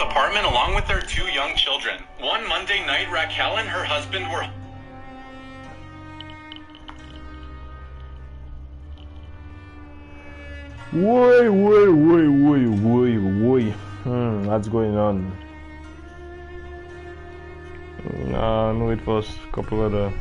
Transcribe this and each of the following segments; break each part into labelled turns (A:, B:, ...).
A: apartment along with their 2 young children. One Monday night, Raquel and her husband were...
B: What's going on? No, it was a couple of the...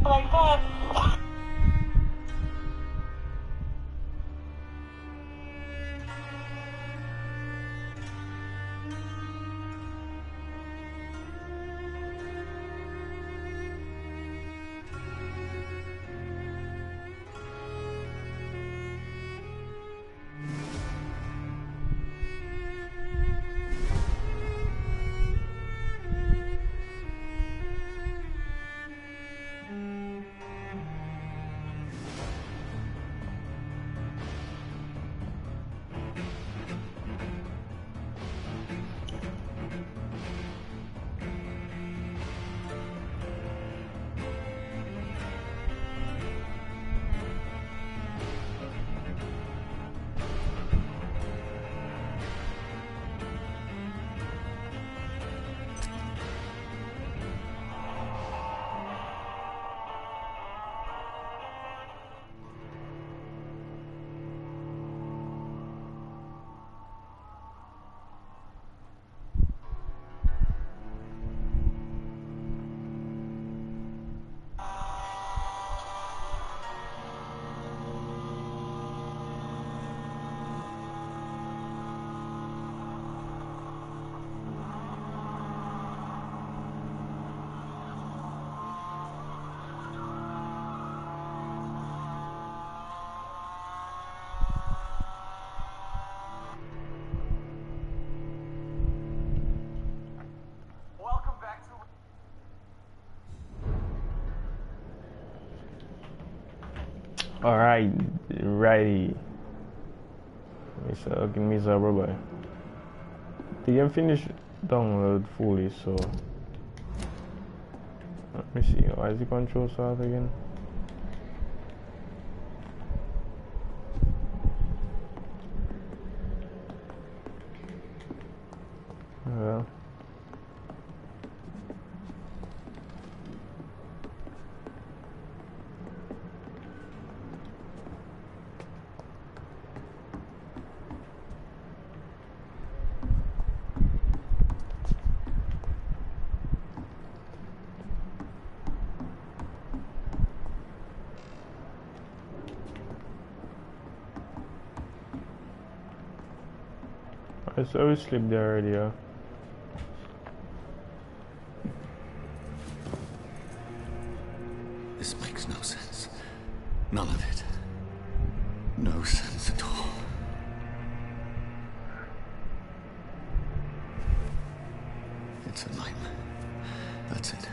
C: Like that.
B: Alright, righty. Give me a rubber. The game finished download fully, so let me see. Why is the control start again? Well, So we sleep there already, yeah.
D: This makes no sense. None of it. No sense at all. It's a nightmare. That's it.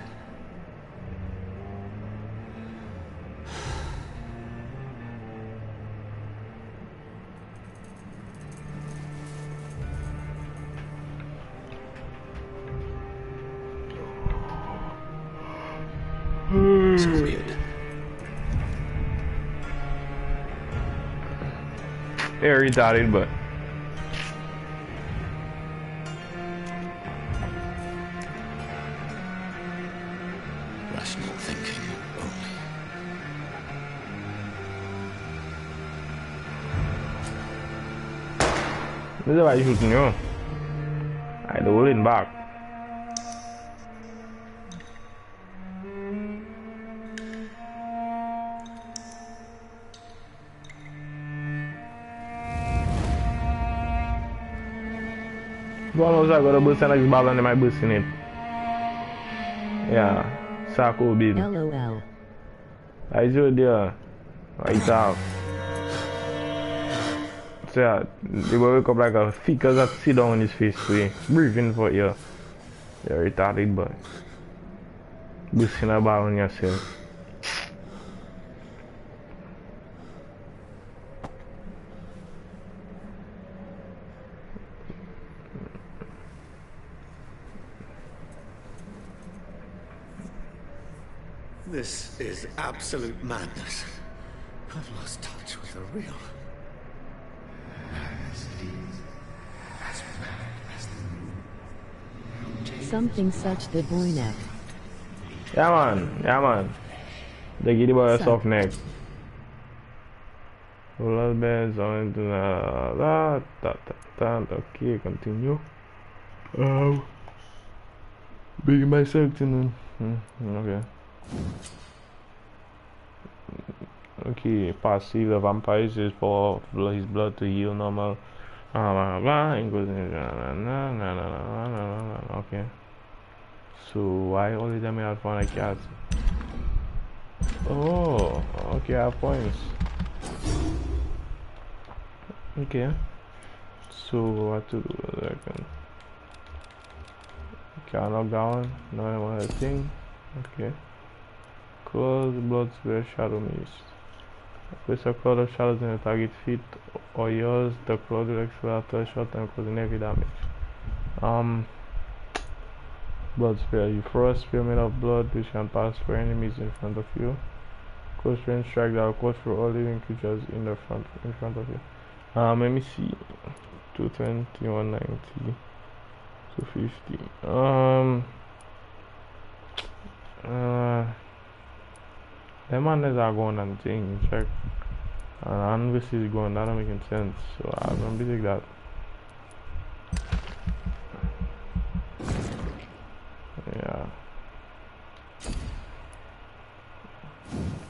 D: It's weird.
B: Yeah, retarded, but
D: Rational thinking only.
B: this is why you shooting you. I do it back. Vamos agora buscar as balas, mais buscar it. Yeah, saco baby.
E: LOL.
B: I do there. Right out. So yeah, they will wake up like a figure that sit down on his face for you. Breathing for you. You're retarded boy. Busting a ball on yourself.
D: This is absolute madness. I've lost touch with the real.
E: Something such the boy neck.
B: Yeah man, yeah man. They give you a soft neck. Roller bands on okay, continue. Big myself okay. Okay, passive, the vampire uses for his blood to heal normal. Blah, blah, okay. So why only them have fun like cats? Oh, okay, I have points. Okay. So what to do? Okay, I knock down. Now I want a thing. Okay. Close blood sphere shadow mist. Place a cloud of shadows in the target feet or yours. The cloud will explode after a shot and causing heavy damage. Blood sphere. You throw a spear made of blood which can pass through enemies in front of you. Close range strike that will cut through all living creatures in front of you. Let me see. 220, 190, 250. Them man is going and thing, check. And this is going, that don't make sense. So I'm gonna be like that. Yeah.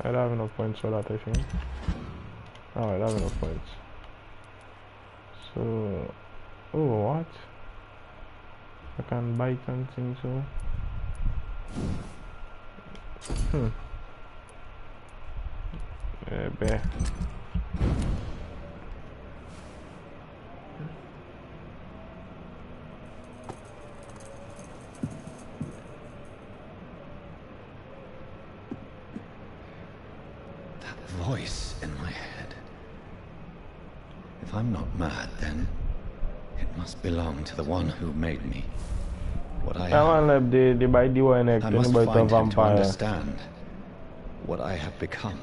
B: I don't have enough points for that, I think. Oh, I don't have enough points. So, oh, what? I can bite and things, so. Bear.
D: That voice in my head. If I'm not mad, then it must belong to the one who made me. What I am.
B: I
D: must find him to understand what I have become.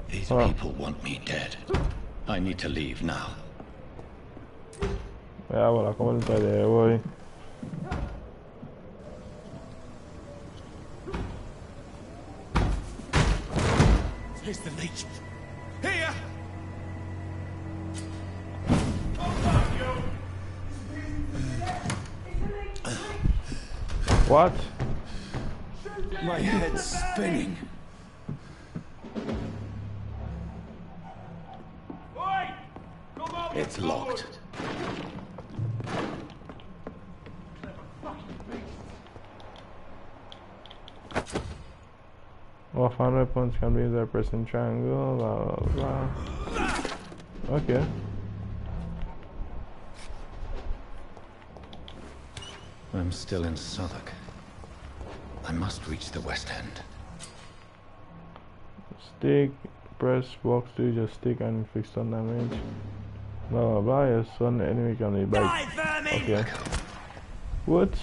D: These people want me dead. I need to leave now.
B: Yeah, well, come on inside there, boy.
D: Here's the leech. Here!
B: What?
D: My head's spinning. It's locked.
B: Offhand weapons can be used by pressing triangle, blah blah blah. Okay.
D: I'm still in Southwark. I must reach the West End.
B: Stick, press box to just stick and inflict on damage. Blah blah blah. Yes, one enemy can be bite. Okay. What?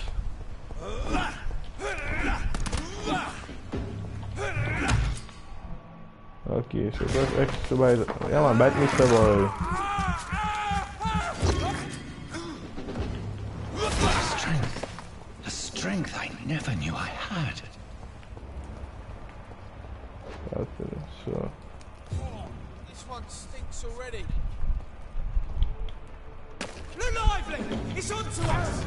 B: Okay, so press X to bite. Yeah man, bite me, sir boy.
D: The strength I never knew I had.
B: That's it. So.
F: This one stinks already. Look lively! It's on to us!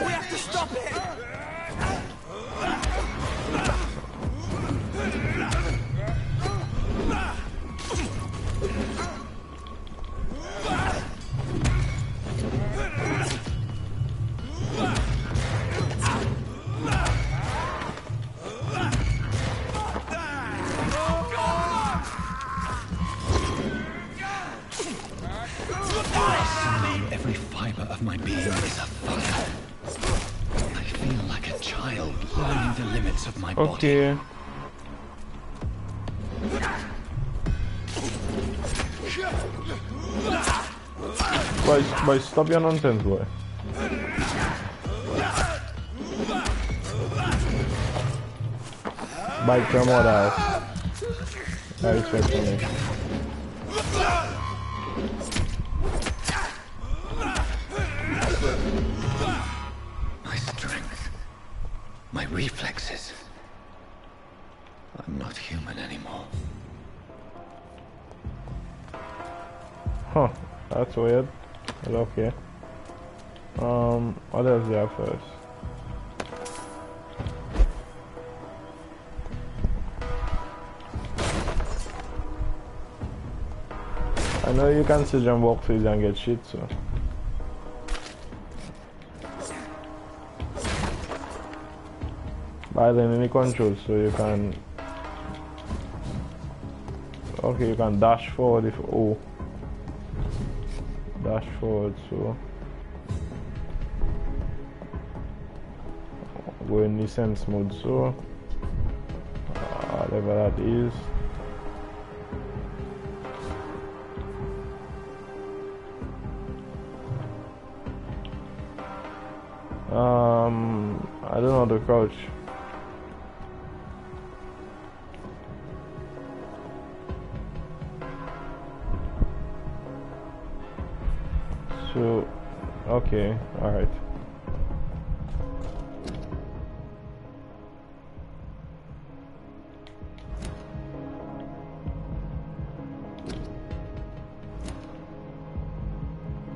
F: We have to stop it!
D: Every fiber of my being is afire. I feel like a child learning the limits of my body.
B: Okay. Boy, stop your nonsense, boy. Bite your mother ass. That is fair for me.
D: My strength, my reflexes. I'm not human anymore.
B: Huh, that's weird. But okay. What else do you have first? I know you can sit and walk through and get shit, so. By then any controls, so you can. Okay, you can dash forward if dash forward, so go in the sense mode, so whatever that is. I don't know the crouch. So, okay, alright.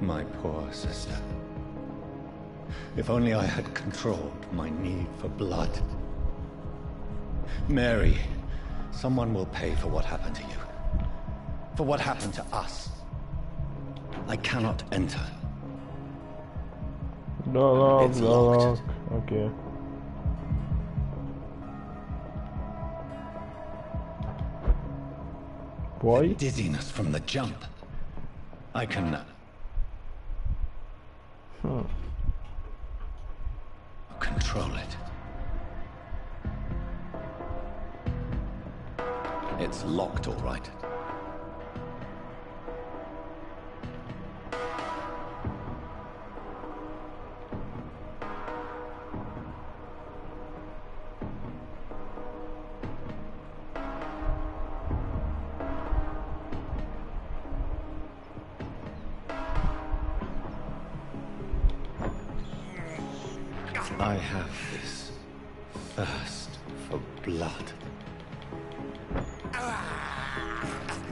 D: My poor sister. If only I had controlled my need for blood. Mary, someone will pay for what happened to you. For what happened to us. I cannot enter.
B: It's
D: locked.
B: locked. Okay. Boy?
D: The dizziness from the jump. I can... control it. It's locked, all right. I have this thirst for blood.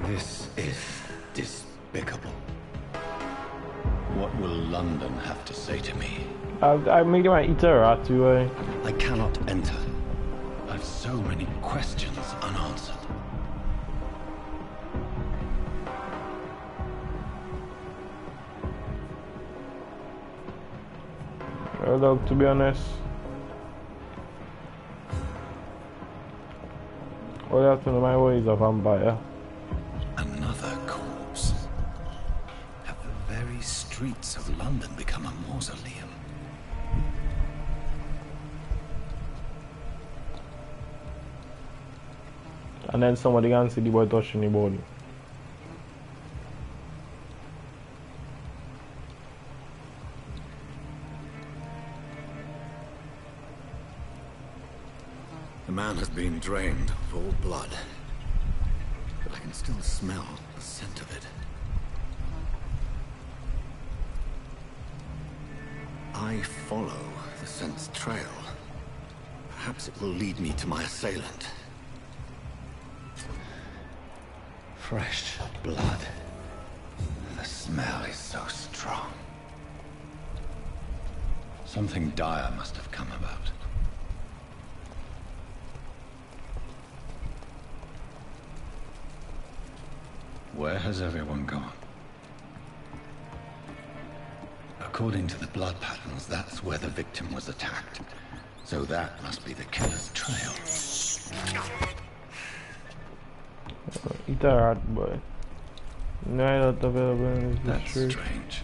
D: This is despicable. What will London have to say to me?
B: I make my eater at you.
D: I cannot enter. I've so many questions unanswered.
B: Well, dog, to be honest, all you have to know my way is a vampire.
D: Another corpse. Have the very streets of London become a mausoleum?
B: And then somebody can see the boy touching the body.
D: The man has been drained of all blood, but I can still smell the scent of it. I follow the scent's trail. Perhaps it will lead me to my assailant. Fresh blood. The smell is so strong. Something dire must have come about. Where has everyone gone? According to the blood patterns, that's where the victim was attacked. So that must be the killer's trail.
B: Eat a rat, boy. No, not available in this
D: That's
B: district.
D: strange.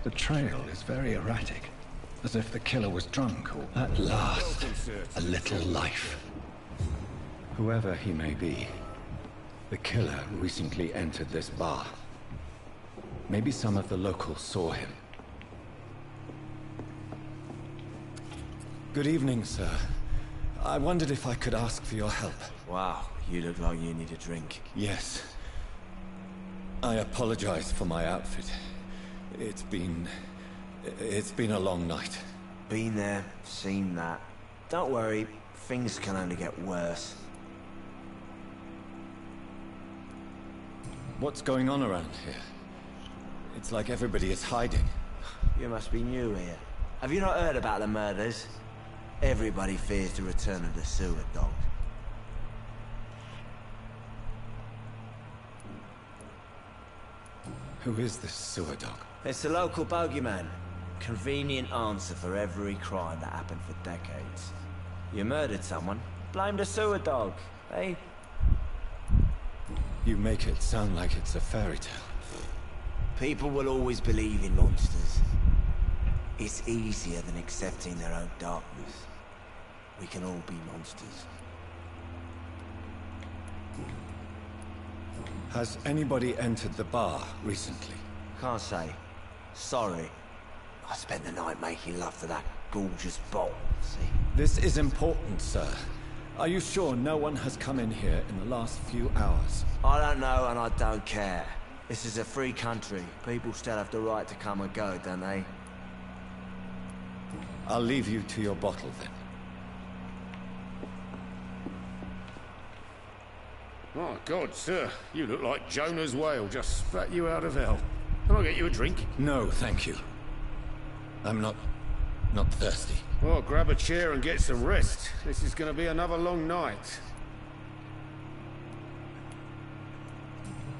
D: The trail is very erratic, as if the killer was drunk or at last a little life. Whoever he may be, the killer recently entered this bar. Maybe some of the locals saw him. Good evening, sir. I wondered if I could ask for your help.
F: Wow, you look like you need a drink.
D: Yes. I apologize for my outfit. It's been a long night.
F: Been there, seen that. Don't worry, things can only get worse.
D: What's going on around here? It's like everybody is hiding.
F: You must be new here. Have you not heard about the murders? Everybody fears the return of the sewer dog.
D: Who is this sewer dog?
F: It's the local bogeyman. Convenient answer for every crime that happened for decades. You murdered someone, blame the sewer dog, eh?
D: You make it sound like it's a fairy tale.
F: People will always believe in monsters. It's easier than accepting their own darkness. We can all be monsters.
D: Has anybody entered the bar recently?
F: Can't say. Sorry. I spent the night making love to that gorgeous bottle, see?
D: This is important, sir. Are you sure no one has come in here in the last few hours?
F: I don't know and I don't care. This is a free country. People still have the right to come and go, don't they?
D: I'll leave you to your bottle then.
G: My God, sir, you look like Jonah's whale just spat you out of hell. Can I get you a drink?
D: No, thank you. I'm not thirsty.
G: Well, grab a chair and get some rest. This is going to be another long night.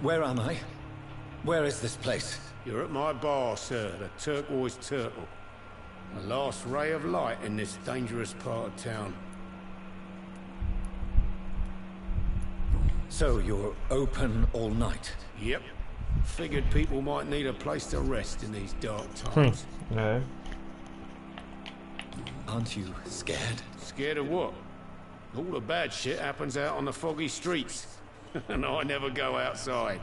D: Where am I? Where is this place?
G: You're at my bar, sir, the Turquoise Turtle. The last ray of light in this dangerous part of town.
D: So you're open all night?
G: Yep. Figured people might need a place to rest in these dark times.
B: No.
D: Aren't you scared?
G: Scared of what? All the bad shit happens out on the foggy streets. And I never go outside.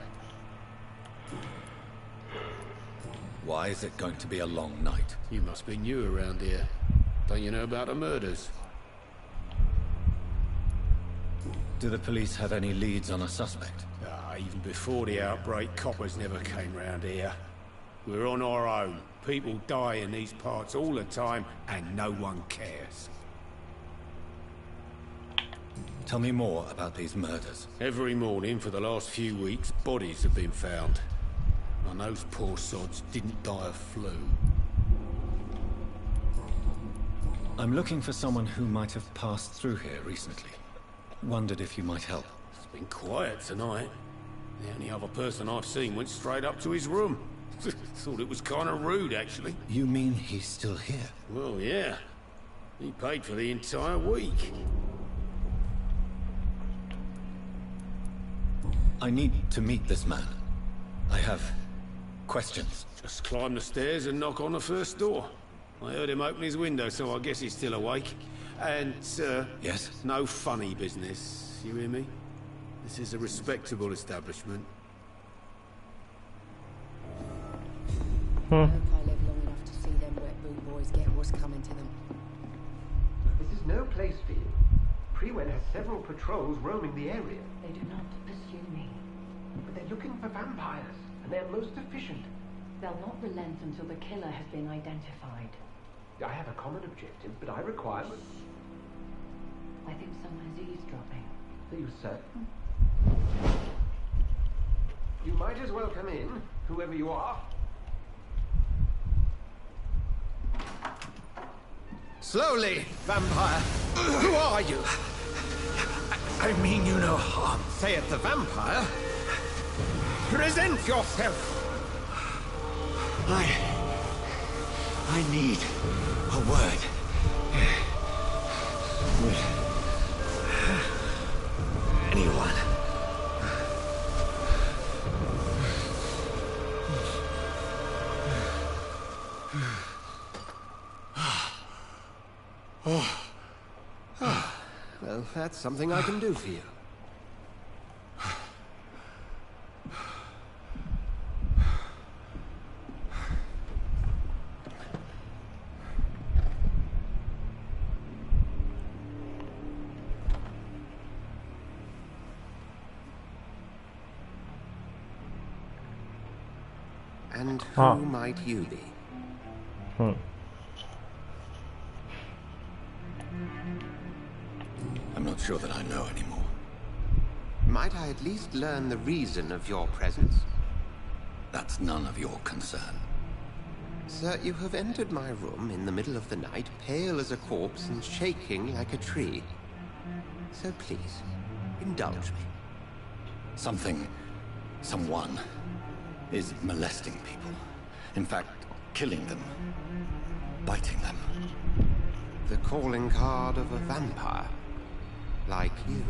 D: Why is it going to be a long night?
G: You must be new around here. Don't you know about the murders?
D: Do the police have any leads on a suspect?
G: Even before the outbreak, coppers never came round here. We're on our own. People die in these parts all the time, and no one cares.
D: Tell me more about these murders.
G: Every morning for the last few weeks, bodies have been found. And those poor sods didn't die of flu.
D: I'm looking for someone who might have passed through here recently. Wondered if you might help.
G: It's been quiet tonight. The only other person I've seen went straight up to his room. Thought it was kind of rude, actually.
D: You mean he's still here?
G: Well, yeah. He paid for the entire week.
D: I need to meet this man. I have questions.
G: Just climb the stairs and knock on the first door. I heard him open his window, so I guess he's still awake. And, sir...
D: Yes?
G: No funny business, you hear me? This is a respectable establishment.
H: I hope I live long enough to see them wet boot boys get what's coming to them.
I: This is no place for you. Prewen has several patrols roaming the area.
C: They do not pursue me.
I: But they're looking for vampires, and they're most efficient.
C: They'll not relent until the killer has been identified.
I: I have a common objective, but I require...
C: I think someone's eavesdropping.
I: Are you certain? You might as well come in, whoever you are.
F: Slowly, vampire. Who are you?
D: I mean you no harm.
F: Saith the vampire. Present yourself.
D: I need a word. With anyone.
F: Well, that's something I can do for you. And who might you be?
D: I'm not sure that I know anymore.
F: Might I at least learn the reason of your presence?
D: That's none of your concern.
F: Sir, you have entered my room in the middle of the night, pale as a corpse and shaking like a tree. So please, indulge me.
D: Someone is molesting people. In fact, killing them. Biting them.
F: The calling card of a vampire. Like you.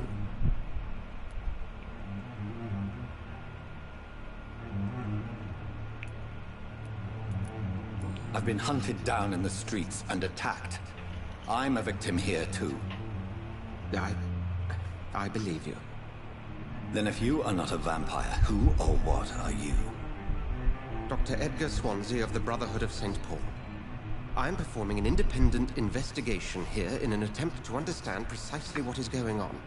D: I've been hunted down in the streets and attacked. I'm a victim here too.
F: I believe you.
D: Then if you are not a vampire, who or what are you?
F: Dr. Edgar Swansea of the Brotherhood of St. Paul. I'm performing an independent investigation here in an attempt to understand precisely what is going on.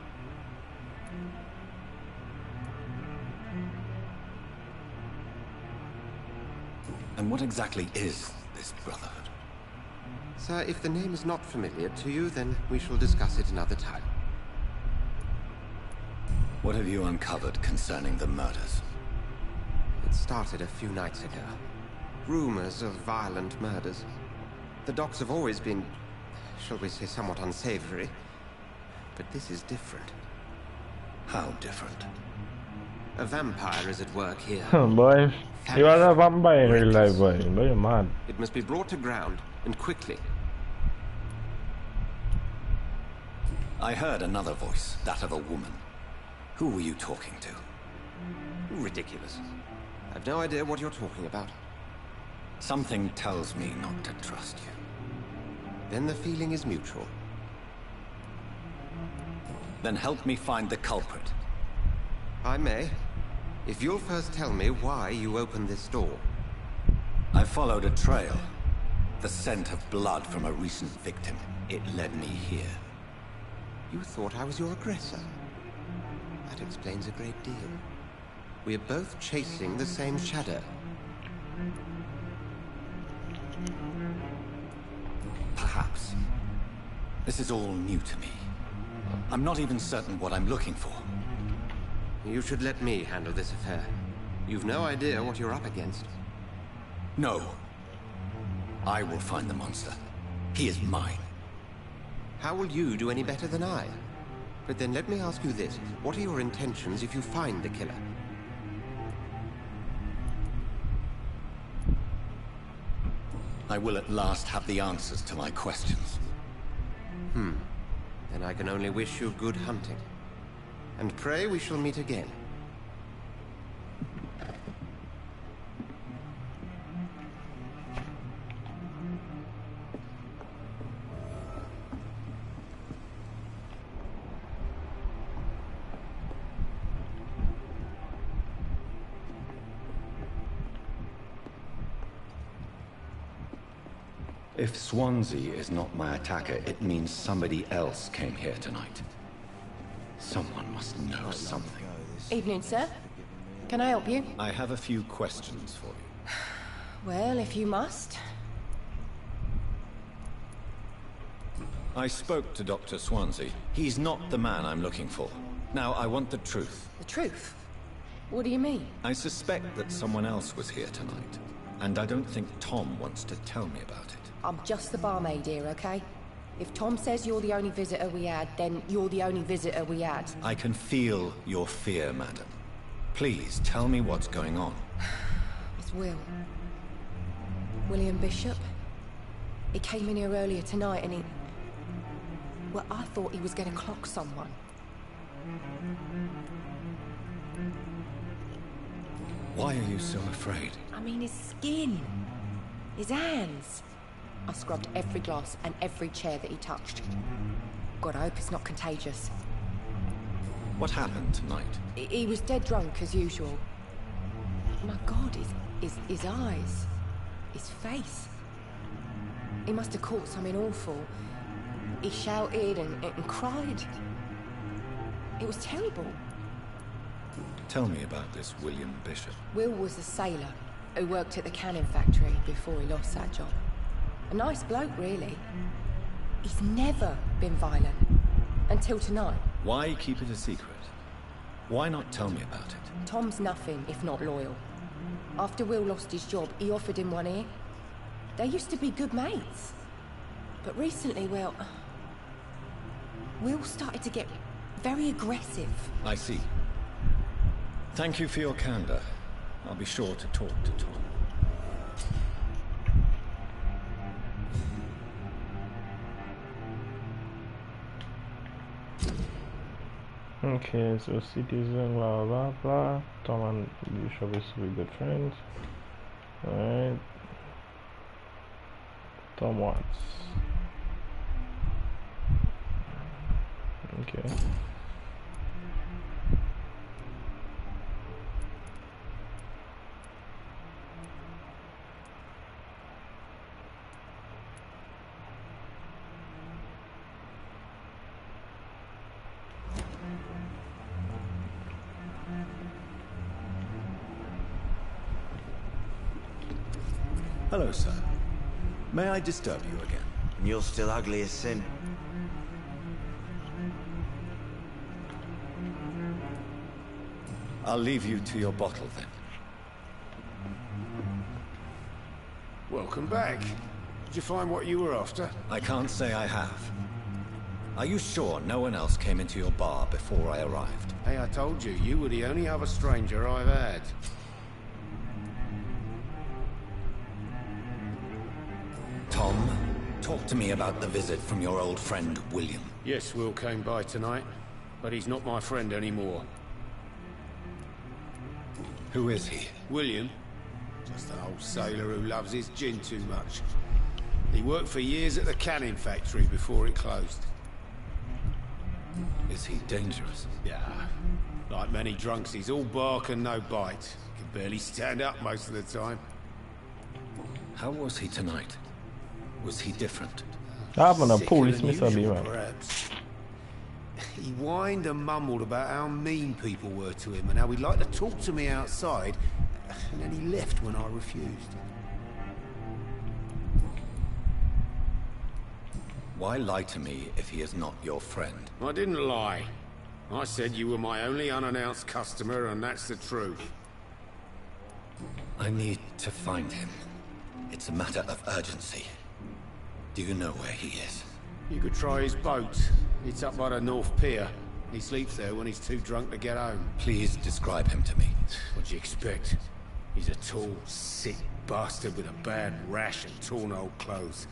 D: And what exactly is this Brotherhood?
F: Sir, if the name is not familiar to you, then we shall discuss it another time.
D: What have you uncovered concerning the murders?
F: It started a few nights ago. Rumors of violent murders. The docks have always been, shall we say, somewhat unsavory. But this is different.
D: How different?
F: A vampire is at work here.
B: Boy, you are a vampire in real life, boy. Boy, you're mad.
F: It must be brought to ground, and quickly.
D: I heard another voice, that of a woman. Who were you talking to?
F: Ridiculous. I've no idea what you're talking about.
D: Something tells me not to trust you.
F: Then the feeling is mutual.
D: Then help me find the culprit.
F: I may. If you'll first tell me why you opened this door.
D: I followed a trail. The scent of blood from a recent victim. It led me here.
F: You thought I was your aggressor. That explains a great deal. We are both chasing the same shadow.
D: Perhaps. This is all new to me. I'm not even certain what I'm looking for.
F: You should let me handle this affair. You've no idea what you're up against.
D: No. I will find the monster. He is mine.
F: How will you do any better than I? But then let me ask you this. What are your intentions if you find the killer?
D: I will at last have the answers to my questions.
F: Then I can only wish you good hunting. And pray we shall meet again.
D: If Swansea is not my attacker, it means somebody else came here tonight. Someone must know something.
H: Evening, sir. Can I help you?
D: I have a few questions for you.
H: Well, if you must.
D: I spoke to Dr. Swansea. He's not the man I'm looking for. Now, I want the truth.
H: The truth? What do you mean?
D: I suspect that someone else was here tonight. And I don't think Tom wants to tell me about it.
H: I'm just the barmaid here, okay? If Tom says you're the only visitor we had, then you're the only visitor we had.
D: I can feel your fear, madam. Please, tell me what's going on.
H: It's Will. William Bishop. He came in here earlier tonight and he... Well, I thought he was going to clock someone.
D: Why are you so afraid?
H: I mean, his skin. His hands. I scrubbed every glass and every chair that he touched. God, I hope it's not contagious.
D: What happened tonight?
H: He was dead drunk, as usual. My God, his eyes. His face. He must have caught something awful. He shouted and cried. It was terrible.
D: Tell me about this William Bishop.
H: Will was a sailor who worked at the cannon factory before he lost that job. A nice bloke, really. He's never been violent. Until tonight.
D: Why keep it a secret? Why not tell me about it?
H: Tom's nothing if not loyal. After Will lost his job, he offered him one ear. They used to be good mates. But recently, well... Will started to get very aggressive.
D: I see. Thank you for your candor. I'll be sure to talk to Tom.
B: Okay, so citizen, blah blah blah. Tom and Bishop is to be good friends. Alright. Tom wants. Okay.
J: Hello, sir. May I disturb you again?
K: And you're still ugly as sin.
D: I'll leave you to your bottle, then.
G: Welcome back. Did you find what you were after?
D: I can't say I have. Are you sure no one else came into your bar before I arrived?
G: Hey, I told you, you were the only other stranger I've had.
D: Tom, talk to me about the visit from your old friend, William.
G: Yes, Will came by tonight, but he's not my friend anymore.
D: Who is he?
G: William? Just an old sailor who loves his gin too much. He worked for years at the cannon factory before it closed.
D: Is he dangerous?
G: Yeah. Like many drunks, he's all bark and no bite. Can barely stand up most of the time.
D: How was he tonight? Was he different?
G: Perhaps. He whined and mumbled about how mean people were to him and how he'd like to talk to me outside, and then he left when I refused.
D: Why lie to me if he is not your friend?
G: I didn't lie. I said you were my only unannounced customer, and that's the truth.
D: I need to find him. It's a matter of urgency. Do you know where he is?
G: You could try his boat. It's up by the North Pier. He sleeps there when he's too drunk to get home.
D: Please describe him to me.
G: What do you expect? He's a tall, sick bastard with a bad rash and torn old clothes.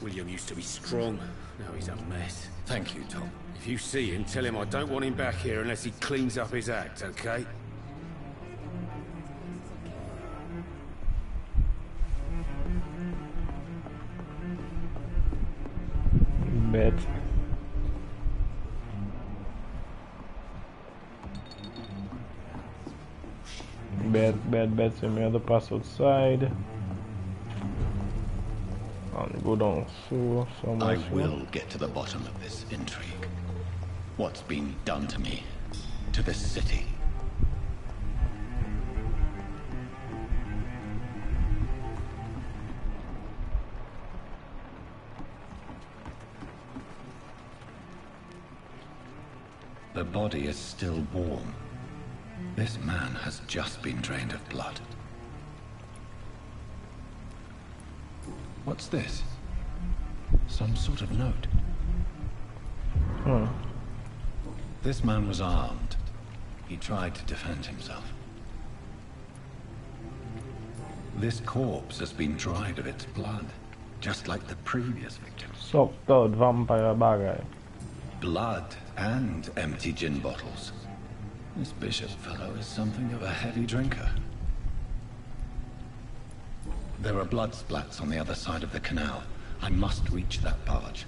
G: William used to be strong. Now he's a mess.
D: Thank you, Tom.
G: If you see him, tell him I don't want him back here unless he cleans up his act, okay?
B: Bet. Bet. So we have to pass outside. And go down so
D: I will get to the bottom of this intrigue. What's been done to me? To this city? The body is still warm. This man has just been drained of blood. What's this? Some sort of note. This man was armed. He tried to defend himself. This corpse has been dried of its blood, just like the previous victim.
B: Sucked out vampire bagay.
D: Blood and empty gin bottles. This bishop fellow is something of a heavy drinker. There are blood splats on the other side of the canal. I must reach that barge.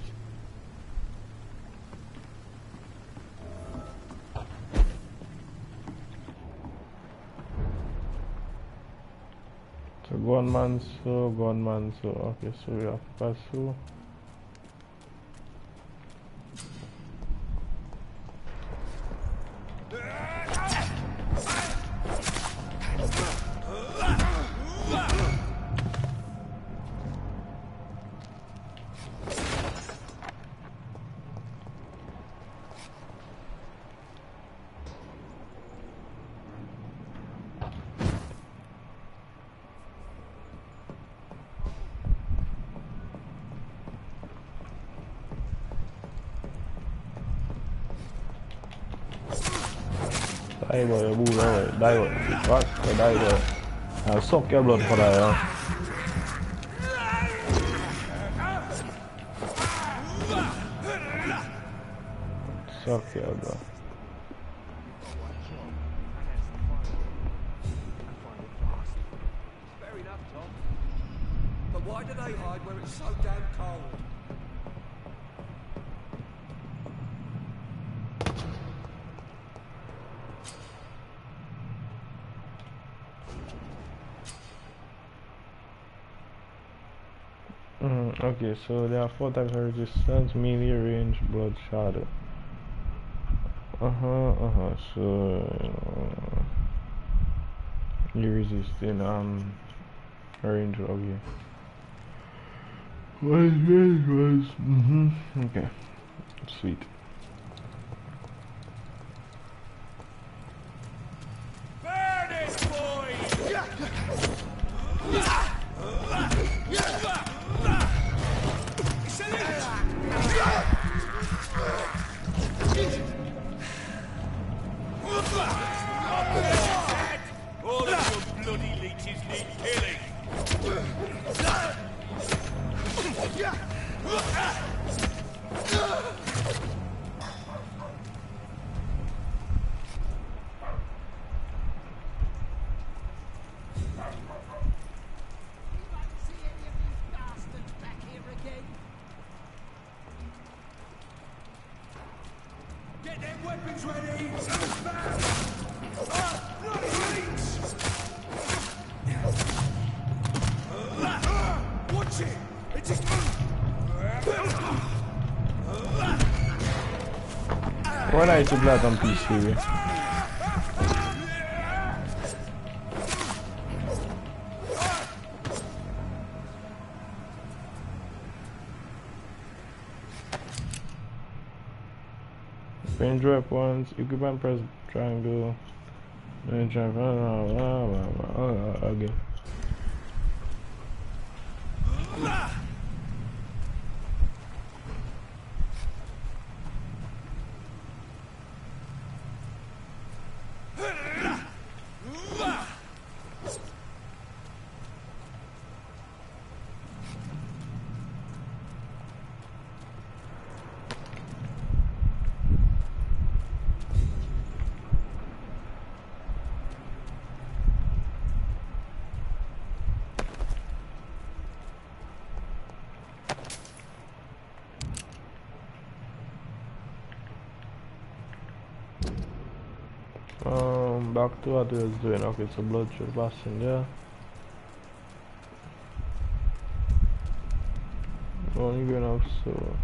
B: So gunman, so okay, so we have to pass through. Die boy, boy, die boy, fuck, die boy. I'll suck your blood for that, Suck your blood.
L: Fair enough, Tom. But why do they hide where it's so damn cold?
B: Okay, so there are 4 types of resistance: melee, range, blood, shadow. So you resisting range, okay. Okay, sweet.
L: Burn it, boys! All of your bloody leeches need killing. Get them weapons ready! Watch it! It just...
B: 190 blood on PC. Range weapons, equip and press triangle. And again. Back to what we was doing. Okay, so blood should pass in there. Only going up, so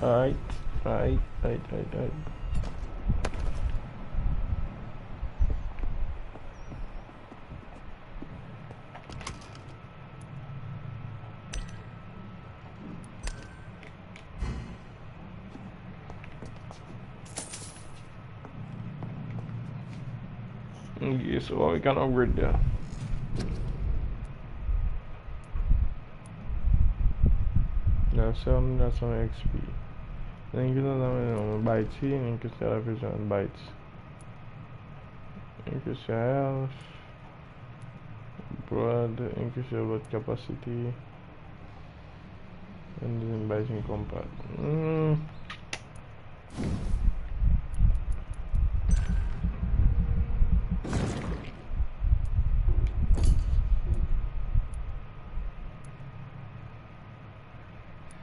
B: Alright. Okay, so what we can upgrade there? That's some XP. Then you know bytes here, and you can represent bytes. Increase your health, blood, increase your blood capacity, and then bytes in combat.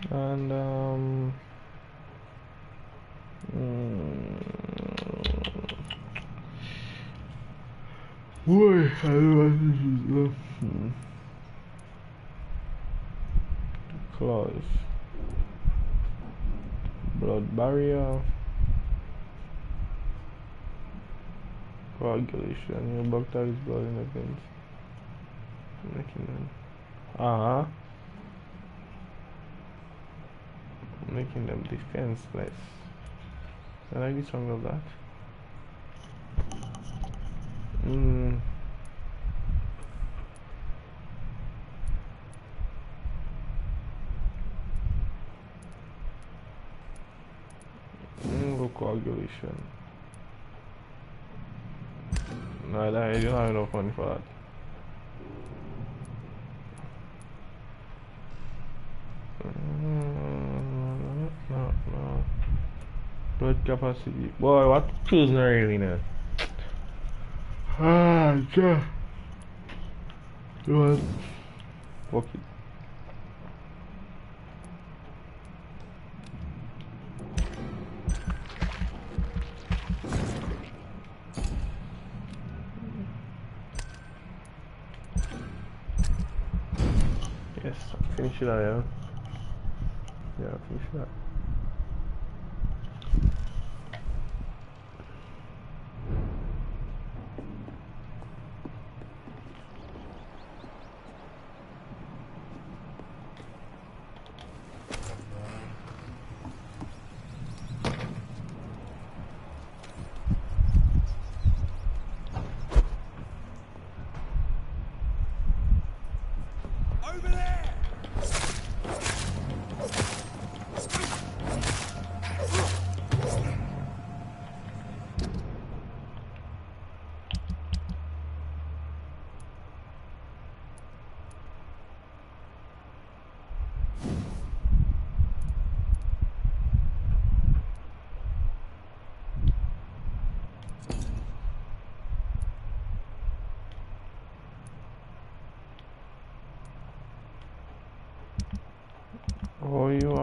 B: And boy, I don't know what this is. Claws, blood barrier, coagulation. Your bacteria is blood in the veins, making them making them defenseless. I like the song of that. Coagulation. No, I don't have enough money for that. No. Blood capacity. Boy, what prisoner really now? What? Fuck it. Yes, finish it out, yeah. Yeah, finish it out.
L: Over there!
B: Oh, you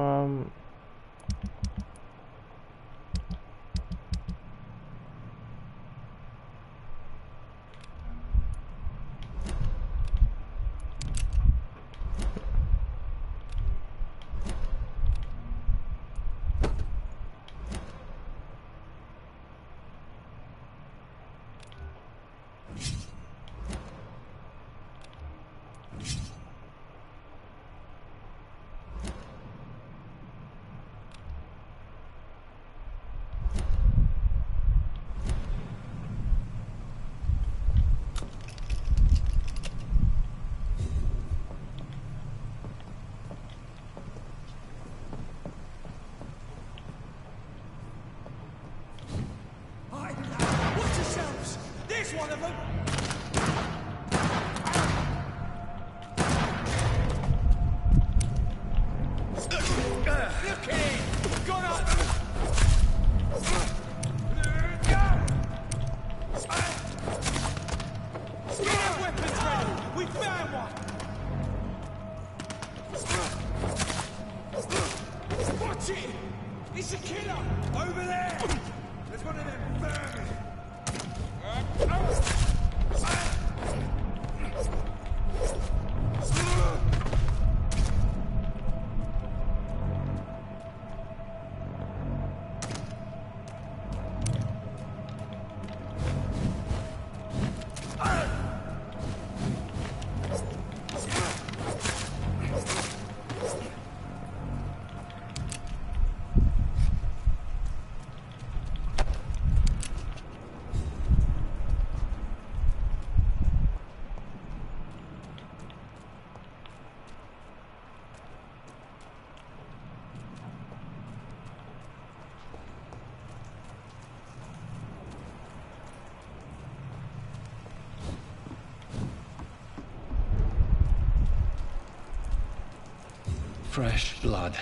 D: Fresh blood.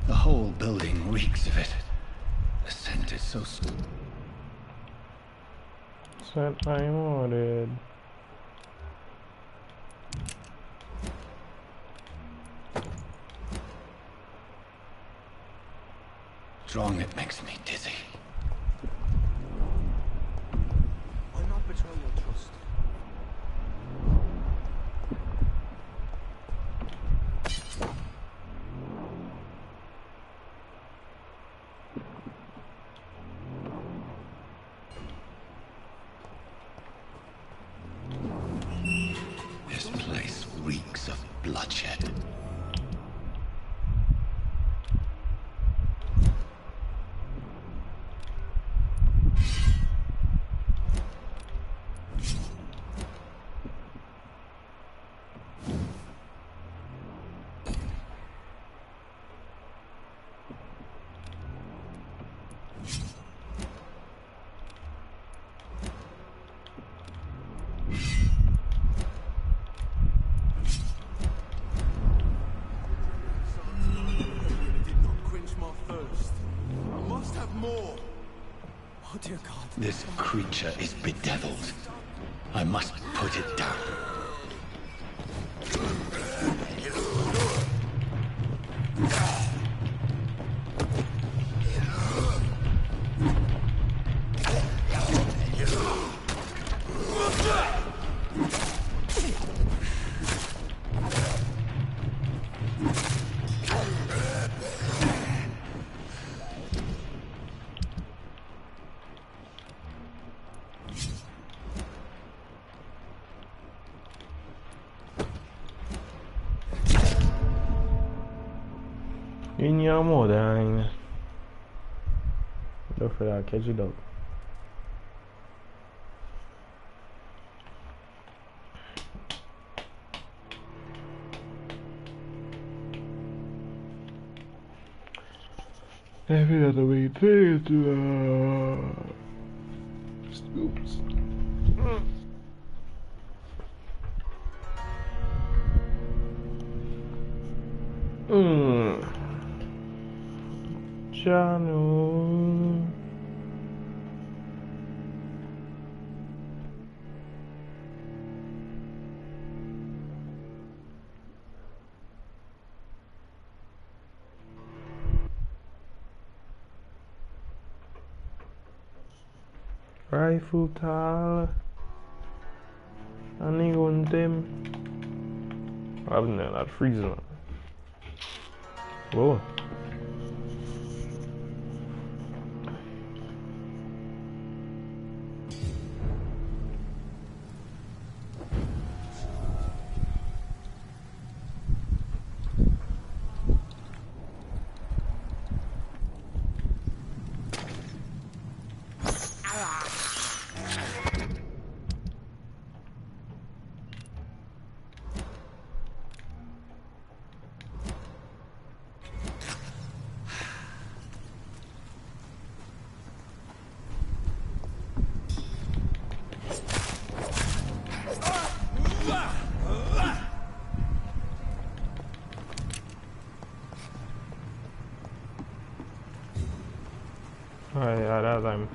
D: The whole building reeks of it. The scent is so
B: Set I'm ordered.
D: strong it makes me dizzy.
L: Why not betray your trust?
D: This place reeks of bloodshed. This creature is bedeviled. I must put it down.
B: In your mother, look for that, catch it up. Every other way to oops. Channel. Rifle tal. Ani guntem. Abi ne lan freezing. Whoa. Ja, da sein.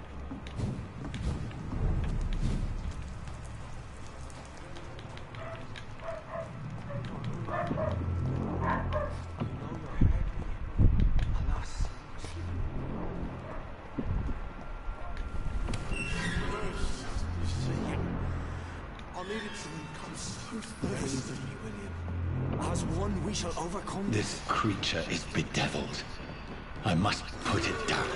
D: This creature is bedeviled. I must put it down.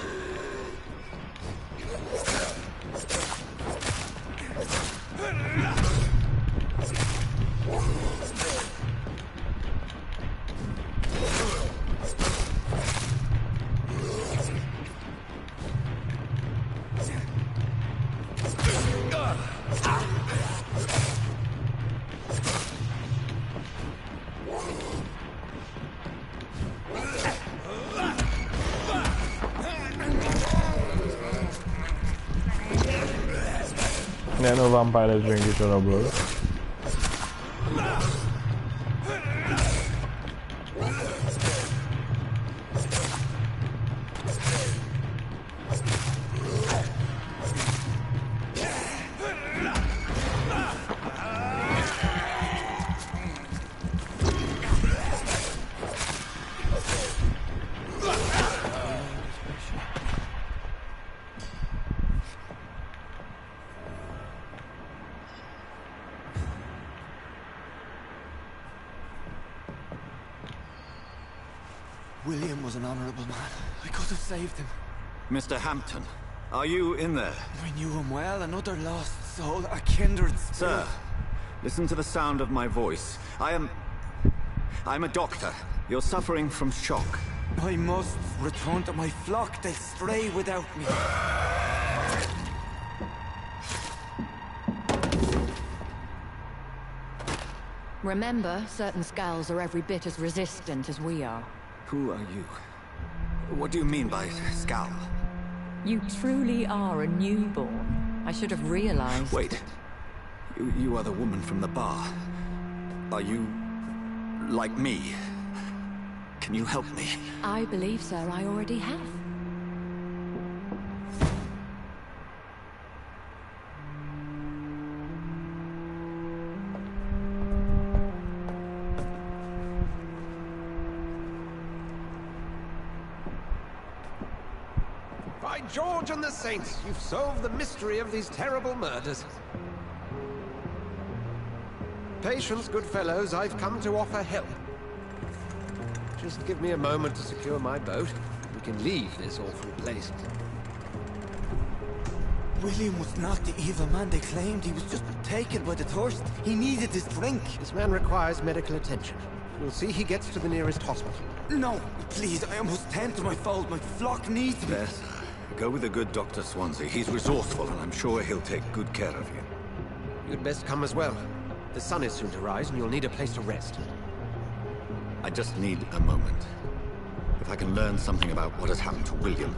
B: Yeah, no vampires drink each other blood.
L: William was an honorable man. I could have saved him.
D: Mr. Hampton, are you in there?
L: I knew him well, another lost soul, a kindred spirit.
D: Sir, listen to the sound of my voice. I'm a doctor. You're suffering from shock.
L: I must return to my flock. They'll stray without me.
M: Remember, certain skulls are every bit as resistant as we are.
D: Who are you? What do you mean by scowl?
M: You truly are a newborn. I should have realized.
D: Wait. You are the woman from the bar. Are you like me? Can you help me?
M: I believe, sir, I already have.
I: By George and the Saints, you've solved the mystery of these terrible murders. Patience, good fellows, I've come to offer help. Just give me a moment to secure my boat. We can leave this awful place.
L: William was not the evil man they claimed. He was just taken by the thirst. He needed his drink.
I: This man requires medical attention. We'll see he gets to the nearest hospital.
L: No, please, I must tend to my fold. My flock needs me.
D: Yes. Go with the good Dr. Swansea. He's resourceful, and I'm sure he'll take good care of you.
I: You'd best come as well. The sun is soon to rise, and you'll need a place to rest.
D: I just need a moment. If I can learn something about what has happened to William,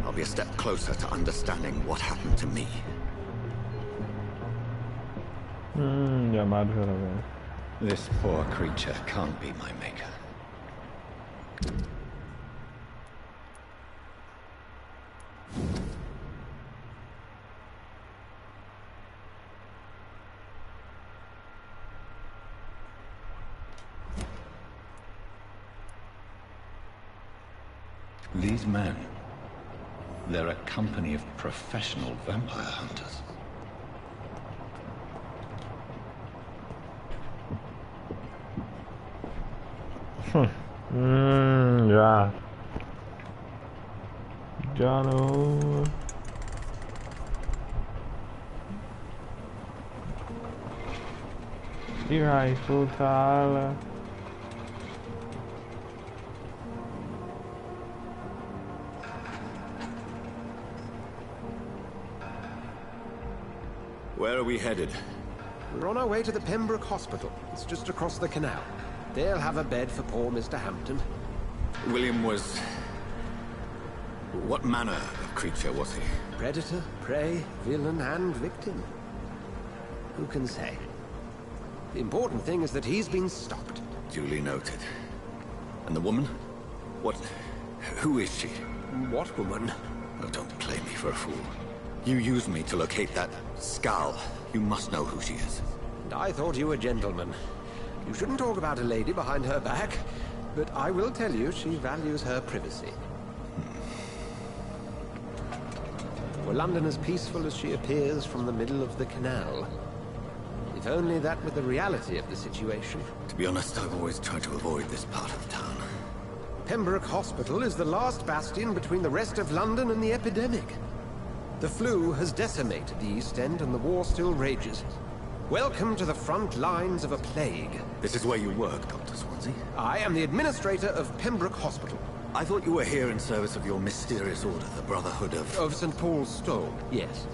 D: I'll be a step closer to understanding what happened to me.
B: Ja, madre.
D: This poor creature can't be my maker. These men, they're a company of professional vampire hunters.
B: Ja. Jano. Die rifle te halen.
D: Where are we headed?
I: We're on our way to the Pembroke Hospital. It's just across the canal. They'll have a bed for poor Mr. Hampton.
D: William was... What manner of creature was he?
I: Predator, prey, villain, and victim. Who can say? The important thing is that he's been stopped.
D: Duly noted. And the woman? What... Who is she?
I: What woman?
D: Oh, don't play me for a fool. You used me to locate that skull. You must know who she is.
I: And I thought you a gentleman. You shouldn't talk about a lady behind her back, but I will tell you she values her privacy. Were London as peaceful as she appears from the middle of the canal? If only that were the reality of the situation.
D: To be honest, I've always tried to avoid this part of town.
I: Pembroke Hospital is the last bastion between the rest of London and the epidemic. The flu has decimated the East End and the war still rages. Welcome to the front lines of a plague.
D: This is where you work, Dr. Swansea?
I: I am the administrator of Pembroke Hospital.
D: I thought you were here in service of your mysterious order, the Brotherhood of...
I: Of St. Paul's Stone, yes.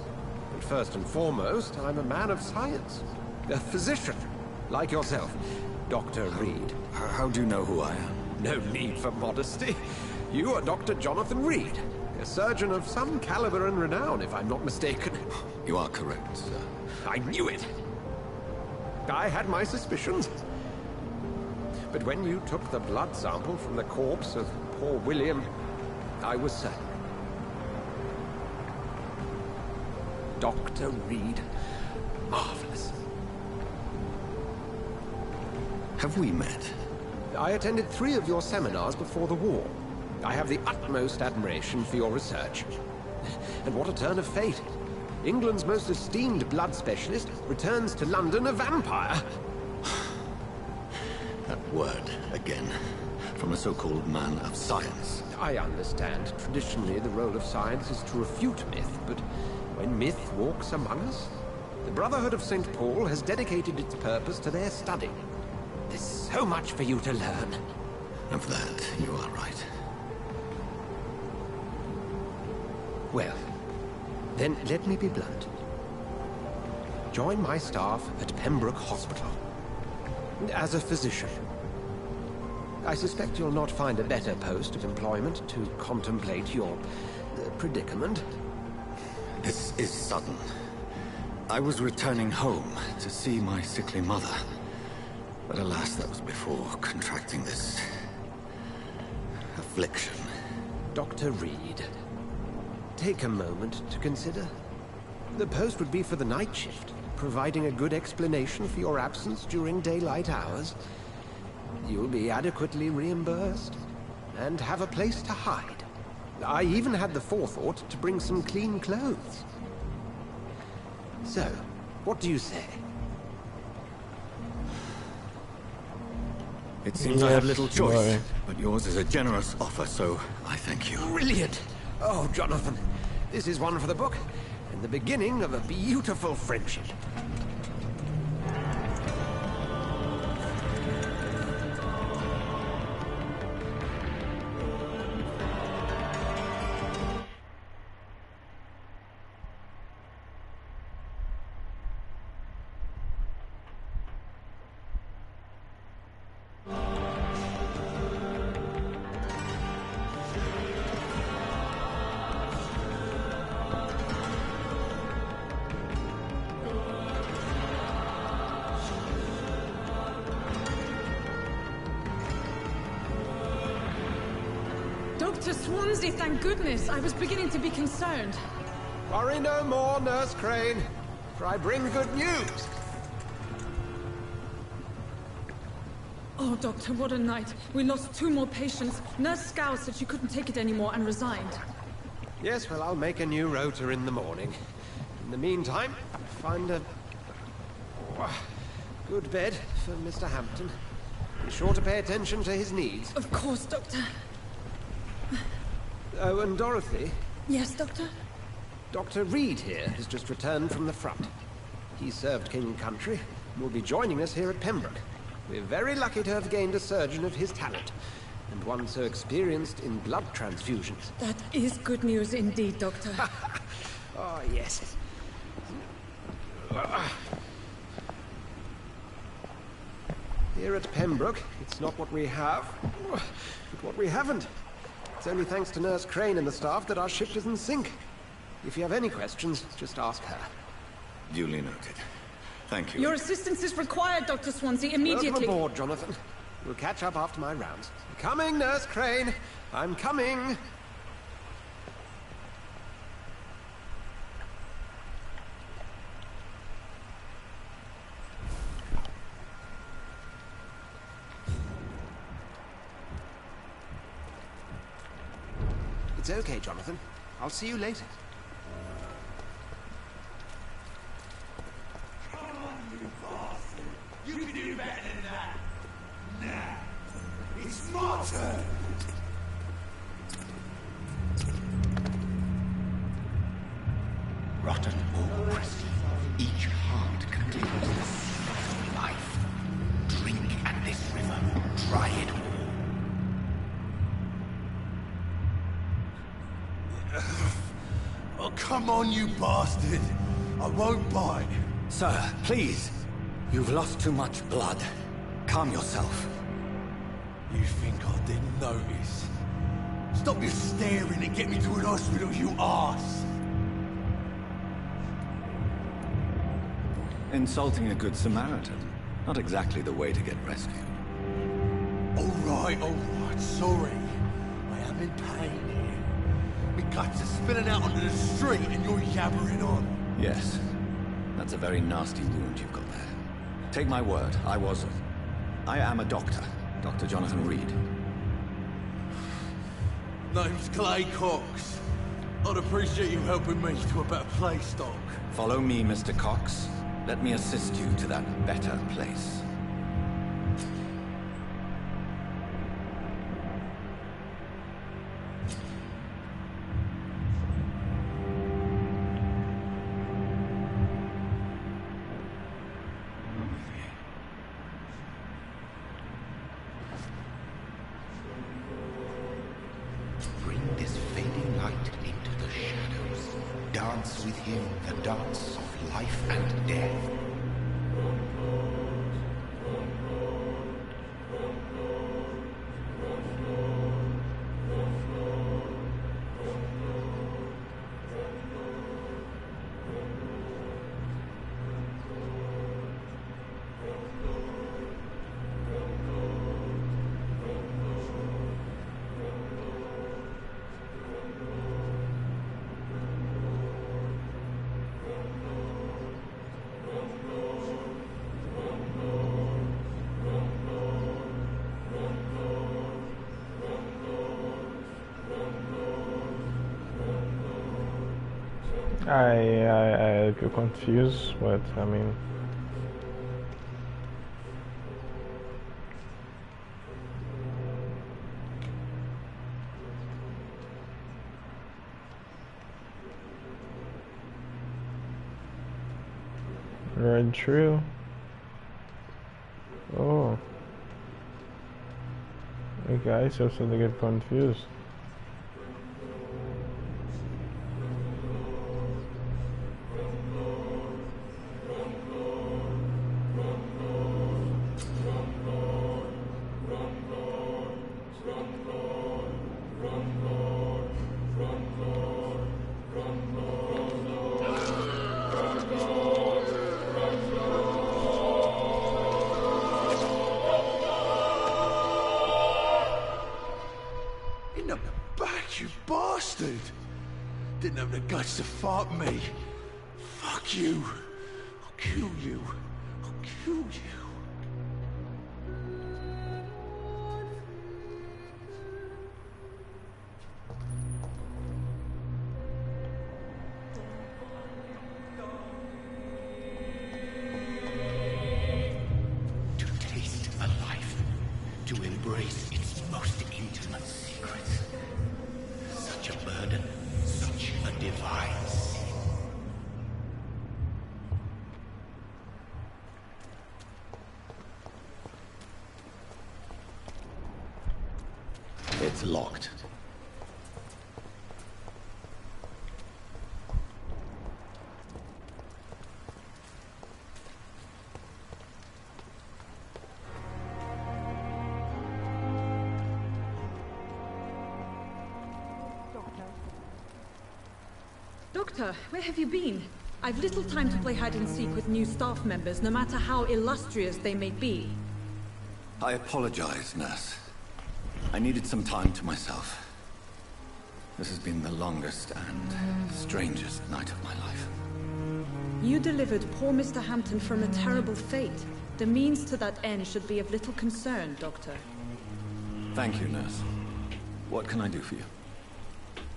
I: But first and foremost, I'm a man of science. A physician, like yourself, Dr. Reed.
D: How do you know who I am?
I: No need for modesty. You are Dr. Jonathan Reed, a surgeon of some caliber and renown, if I'm not mistaken.
D: You are correct, sir.
I: I knew it. I had my suspicions. But when you took the blood sample from the corpse of poor William, I was certain. Dr. Reed. Marvelous.
D: Have we met?
I: I attended 3 of your seminars before the war. I have the utmost admiration for your research. And what a turn of fate. England's most esteemed blood specialist returns to London a vampire.
D: That word, again. from a so-called man of science.
I: I understand. Traditionally, the role of science is to refute myth, but when myth walks among us, the Brotherhood of St. Paul has dedicated its purpose to their study. There's so much for you to learn.
D: Of that, you are right.
I: Well, then let me be blunt. Join my staff at Pembroke Hospital. As a physician. I suspect you'll not find a better post of employment to contemplate your predicament.
D: This is sudden. I was returning home to see my sickly mother. But alas, that was before contracting this affliction.
I: Dr. Reed, take a moment to consider. The post would be for the night shift, providing a good explanation for your absence during daylight hours. You'll be adequately reimbursed, and have a place to hide. I even had the forethought to bring some clean clothes. So, what do you say?
D: It seems I have little choice, but yours is a generous offer, so I thank you.
I: Brilliant! Oh, Jonathan, this is one for the book, and the beginning of a beautiful friendship.
N: Dr. Swansea, thank goodness. I was beginning to be concerned.
I: Worry no more, Nurse Crane, for I bring good news.
N: Oh, Doctor, what a night. We lost 2 more patients. Nurse Scow said she couldn't take it anymore and resigned.
I: Yes, well, I'll make a new rota in the morning. In the meantime, find a good bed for Mr. Hampton. Be sure to pay attention to his needs.
N: Of course, Doctor.
I: Oh, and Dorothy?
N: Yes, Doctor?
I: Dr. Reed here has just returned from the front. He served King and Country and will be joining us here at Pembroke. We're very lucky to have gained a surgeon of his talent, and one so experienced in blood transfusions.
N: That is good news indeed, Doctor.
I: Oh, yes. Here at Pembroke, it's not what we have, but what we haven't. It's only thanks to Nurse Crane and the staff that our ship isn't sink. If you have any questions, just ask her.
D: Duly noted. Thank you.
N: Your assistance is required, Dr. Swansea, immediately.
I: Welcome aboard, Jonathan. We'll catch up after my rounds. Coming, Nurse Crane. I'm coming. It's okay, Jonathan. I'll see you later.
O: You can do better than that. Now, it's my turn.
G: Rotten or crispy, each heart contains the seed of life. Drink at this river, try it
O: Oh, come on, you bastard. I won't bite.
D: Sir, please. You've lost too much blood. Calm yourself.
O: You think I didn't notice? Stop your staring and get me to an hospital, you arse!
D: Insulting a good Samaritan. Not exactly the way to get rescued.
O: Alright, sorry. I am in pain here. My guts are spilling out onto the street and you're yabbering on.
D: Yes. That's a very nasty wound you've got there. Take my word, I am a doctor. Dr. Jonathan Reed.
O: Name's Clay Cox. I'd appreciate you helping me to a better place, Doc.
D: Follow me, Mr. Cox. Let me assist you to that better place.
P: dance with him the dance of life and death.
B: I get confused, but I mean, red trail. Oh, okay, I started to get confused.
O: In the back, you bastard! Didn't have the guts to fight me. Fuck you. I'll kill you. I'll kill you.
P: To taste a life, to embrace its most intimate secrets. Such a burden, such a divine sin. It's locked.
N: Doctor, where have you been? I've little time to play hide and seek with new staff members, no matter how illustrious they may be.
D: I apologize, nurse. I needed some time to myself. This has been the longest and strangest night of my life.
N: You delivered poor Mr. Hampton from a terrible fate. The means to that end should be of little concern, Doctor.
D: Thank you, nurse. What can I do for you?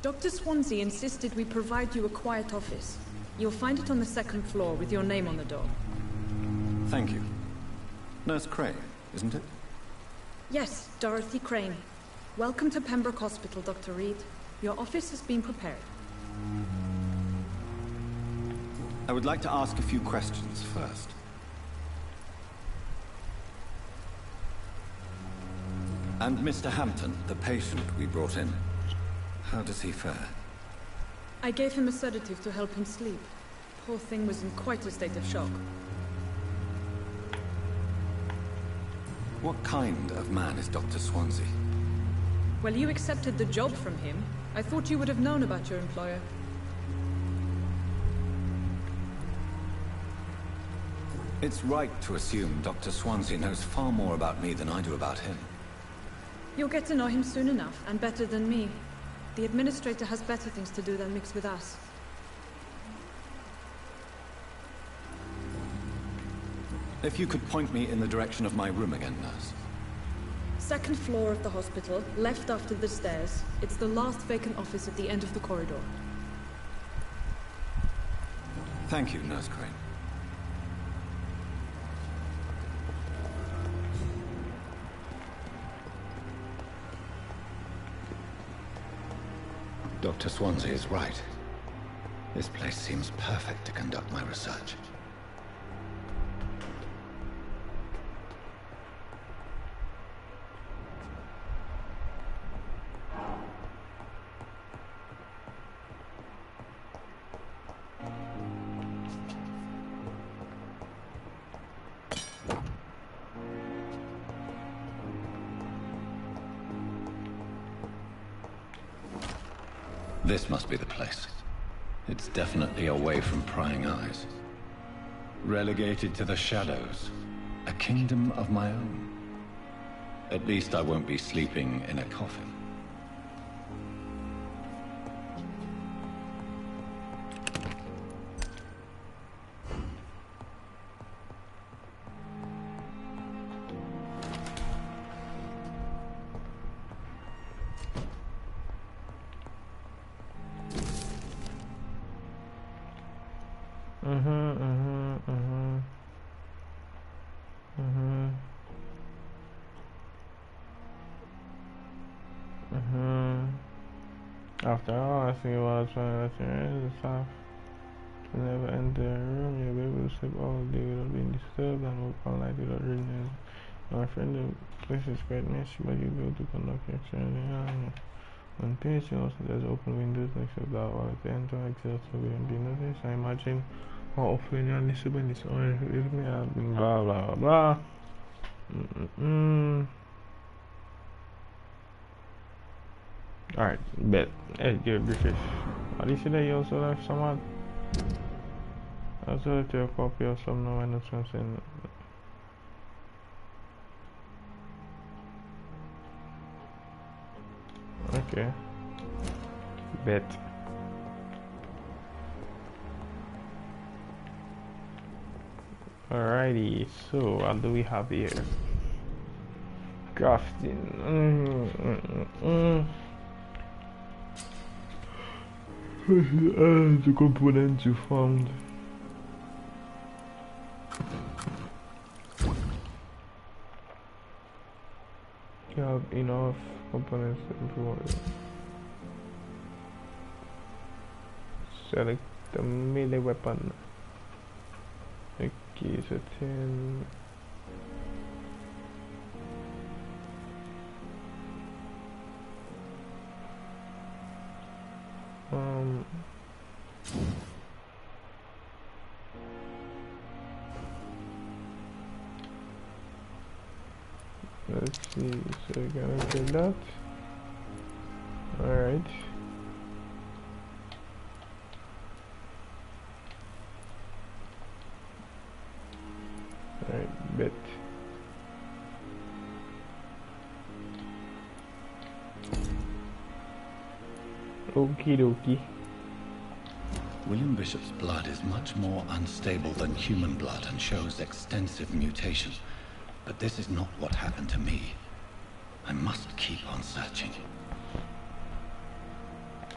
N: Dr. Swansea insisted we provide you a quiet office. You'll find it on the second floor with your name on the door.
D: Thank you. Nurse Crane, isn't it?
N: Yes, Dorothy Crane. Welcome to Pembroke Hospital, Dr. Reed. Your office has been prepared.
D: I would like to ask a few questions first. And Mr. Hampton, the patient we brought in, how does he fare?
N: I gave him a sedative to help him sleep. Poor thing was in quite a state of shock.
D: What kind of man is Dr. Swansea?
N: Well, you accepted the job from him. I thought you would have known about your employer.
D: It's right to assume Dr. Swansea knows far more about me than I do about him.
N: You'll get to know him soon enough, and better than me. The administrator has better things to do than mix with us.
D: If you could point me in the direction of my room again, nurse.
N: Second floor of the hospital, left after the stairs. It's the last vacant office at the end of the corridor.
D: Thank you, Nurse Crane.
P: Dr. Swansea is right. This place seems perfect to conduct my research.
D: This must be the place. It's definitely away from prying eyes. Relegated to the shadows. A kingdom of my own. At least I won't be sleeping in a coffin.
B: After all, I think while trying to the south to never enter a room, you'll be able to sleep all day without being disturbed and work all night without reading. My friend, the place is quite messy, but you'll be able to conduct your journey. When patient also there's open windows next to that wall at the end to exit so we won't be noticed. I imagine how often you're listening this orange with me and blah blah blah. Alright, bet. Hey, you're British. At least today you also left someone. I also left you a copy of some no one something. Okay. Bet. Alrighty, so what do we have here? Crafting. The components you found. You have enough components to improve. Select the melee weapon. Okay, so 10. Let's see, so we're gonna get that. Alright. Alright, bet. Okie dokie.
D: William Bishop's blood is much more unstable than human blood and shows extensive mutation. But this is not what happened to me. I must keep on searching.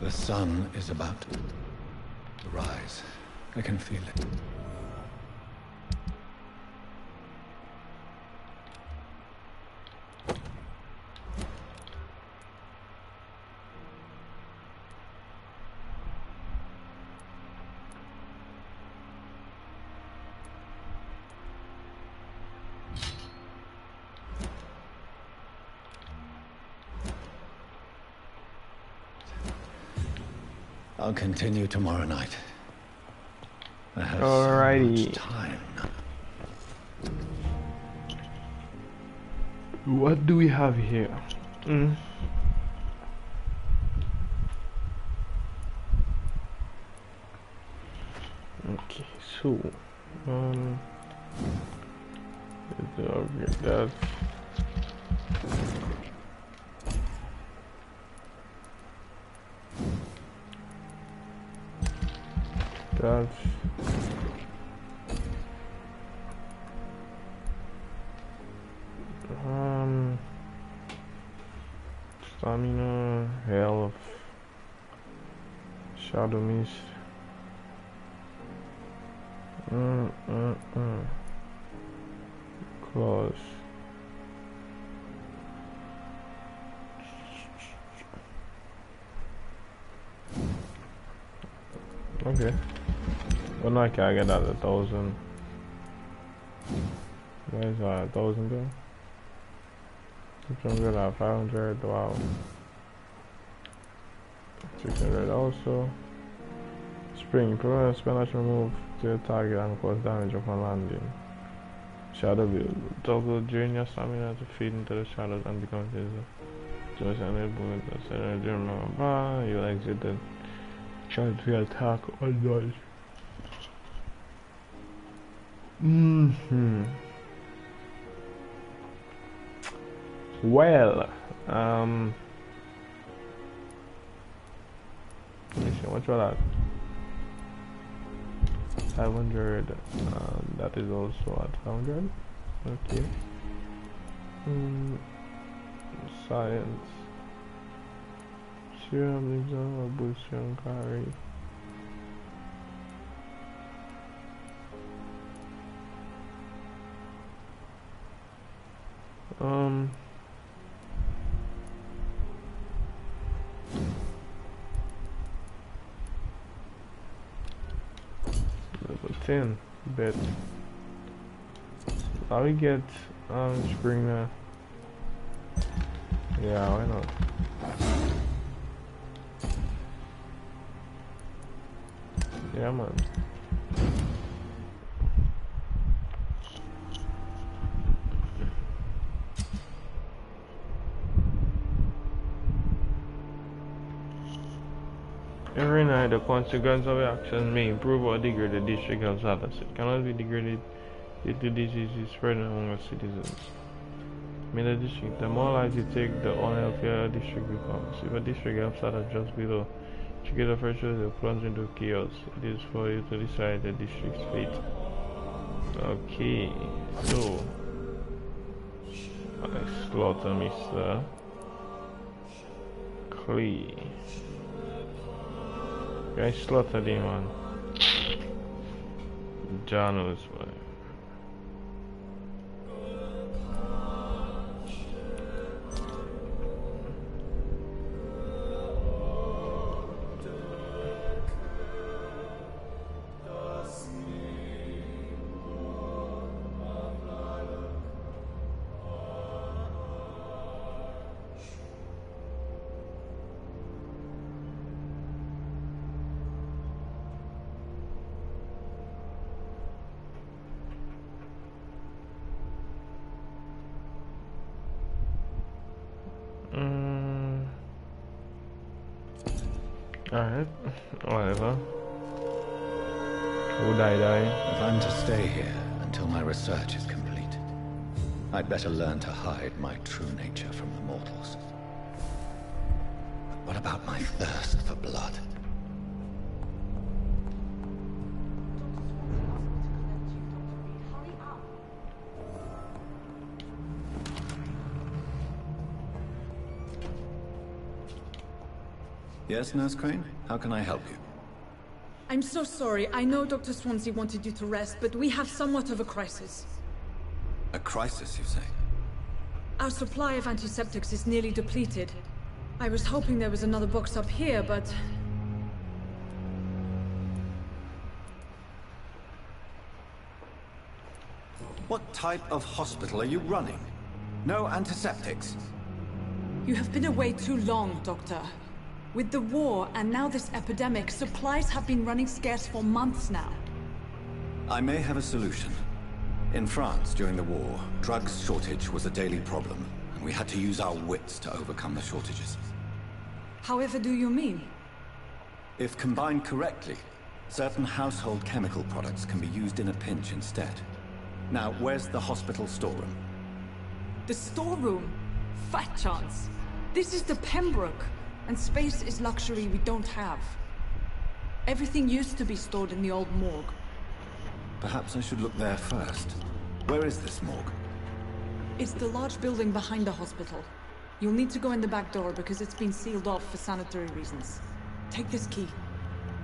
D: The sun is about to rise. I can feel it. I'll continue tomorrow night. I have so much time.
B: What do we have here? Okay, so let's get that. That's stamina, health, shadow mist. Claws. Okay. Well, no, I can't get out 1,000. Where's 1,000 go? 600 out 500. Wow. 600 also. Spring. Prevent spinach remove to the target and cause damage upon landing. Shadow build. Toggle drain your stamina to feed into the shadows and become visible. Just enable the center journal. You'll exit the Try to attack or dodge. Well, let me see, what's that? 500, that is also at 500. Okay. Science. Serum exam or boost serum carry. Level 10, bet. Now we get Springer. Yeah, why not? Yeah, man. Every night, the consequence of actions may improve or degrade the district health status. It cannot be degraded due to diseases spreading among the citizens. In the district, the more lives you take, the unhealthier a district becomes. If a district health status just below, you get a threshold to plunge into chaos. It is for you to decide the district's fate. Okay, so I slaughter Mr. Clay. I slaughtered him, man. Janus, man. Alright, whatever. Would I die?
D: If I'm to stay here until my research is complete, I'd better learn to hide my true nature from the mortals. But what about my thirst for blood? Yes, Nurse Crane? How can I help you?
N: I'm so sorry. I know Dr. Swansea wanted you to rest, but we have somewhat of a crisis.
D: A crisis, you say?
N: Our supply of antiseptics is nearly depleted. I was hoping there was another box up here, but...
D: What type of hospital are you running? No antiseptics?
N: You have been away too long, Doctor. With the war and now this epidemic, supplies have been running scarce for months now.
D: I may have a solution. In France, during the war, drugs shortage was a daily problem, and we had to use our wits to overcome the shortages.
N: However do you mean?
D: If combined correctly, certain household chemical products can be used in a pinch instead. Now, where's the hospital storeroom?
N: The storeroom? Fat chance. This is the Pembroke. And space is luxury we don't have. Everything used to be stored in the old morgue.
D: Perhaps I should look there first. Where is this morgue?
N: It's the large building behind the hospital. You'll need to go in the back door because it's been sealed off for sanitary reasons. Take this key.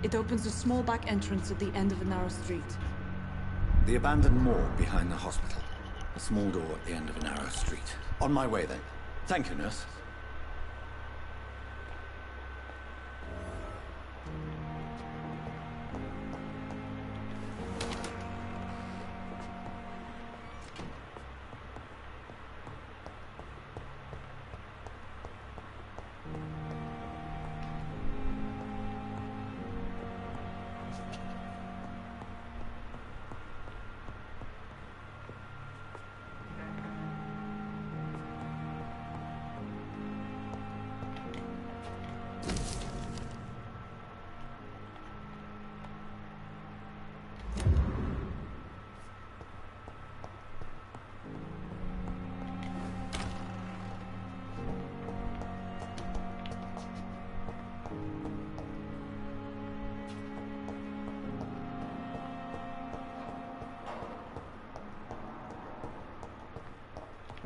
N: It opens a small back entrance at the end of a narrow street.
D: The abandoned morgue behind the hospital. A small door at the end of a narrow street. On my way then. Thank you, nurse.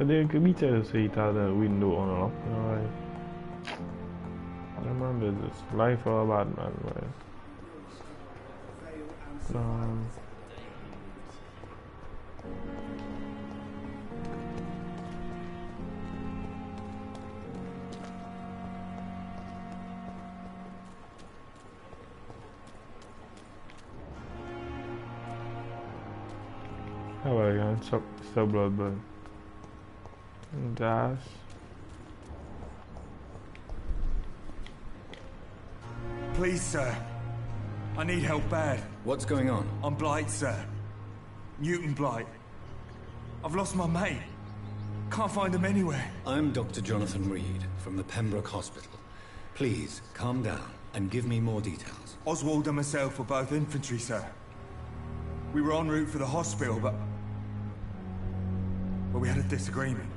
B: But they could be tell say it had a window unlocked, you know, like. I remember this. Life of a bad man, right? How about again? Stop blood, but gas.
Q: Please, sir. I need help bad.
D: What's going on?
Q: I'm Blight, sir. Newton Blight. I've lost my mate. Can't find him anywhere.
D: I'm Dr. Jonathan Reed from the Pembroke Hospital. Please, calm down and give me more details.
Q: Oswald and myself were both infantry, sir. We were en route for the hospital, but we had a disagreement.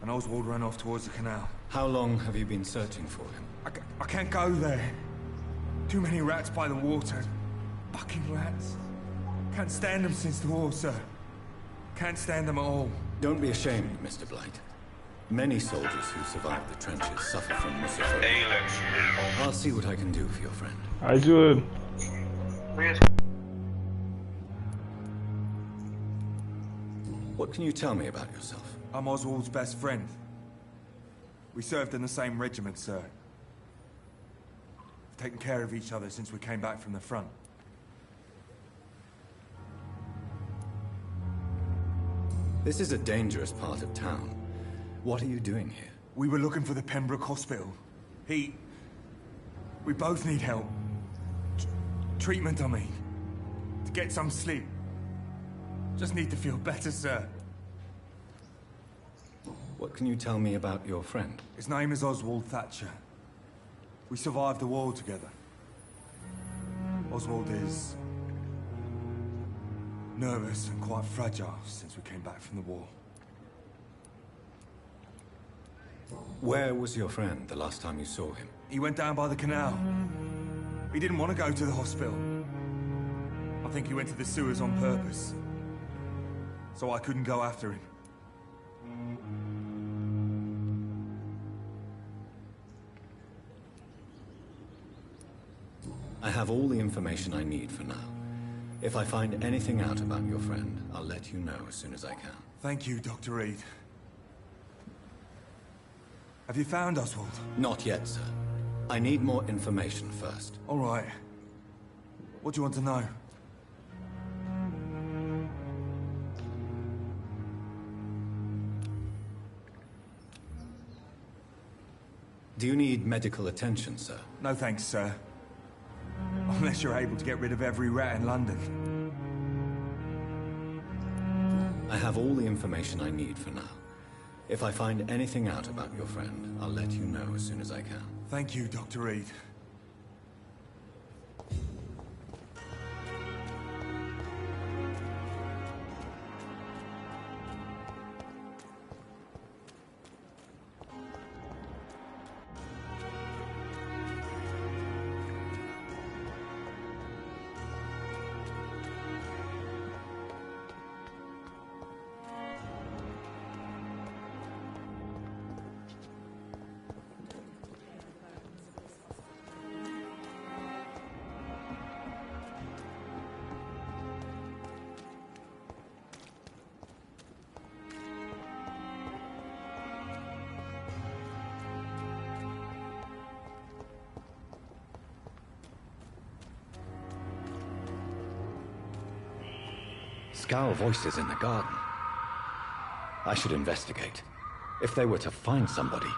Q: And Oswald ran off towards the canal.
D: How long have you been searching for him?
Q: I can't go there. Too many rats by the water. Fucking rats. Can't stand them since the war, sir. Can't stand them at all.
D: Don't be ashamed, Mr. Blight. Many soldiers who survived the trenches suffer from misophonia. I'll see what I can do for your friend.
B: I should.
D: What can you tell me about yourself?
Q: I'm Oswald's best friend. We served in the same regiment, sir. We've taken care of each other since we came back from the front.
D: This is a dangerous part of town. What are you doing here?
Q: We were looking for the Pembroke Hospital. We both need help. Treatment, I mean. To get some sleep. Just need to feel better, sir.
D: What can you tell me about your friend?
Q: His name is Oswald Thatcher. We survived the war together. Oswald is nervous and quite fragile since we came back from the war.
D: Where was your friend the last time you saw him?
Q: He went down by the canal. He didn't want to go to the hospital. I think he went to the sewers on purpose. So I couldn't go after him.
D: I have all the information I need for now. If I find anything out about your friend, I'll let you know as soon as I can.
Q: Thank you, Dr. Reed. Have you found Oswald?
D: Not yet, sir. I need more information first.
Q: All right. What do you want to know?
D: Do you need medical attention, sir?
Q: No thanks, sir. Unless you're able to get rid of every rat in London.
D: I have all the information I need for now. If I find anything out about your friend, I'll let you know as soon as I can.
Q: Thank you, Dr. Reed.
D: Scowl voices in the garden. I should investigate. If they were to find somebody,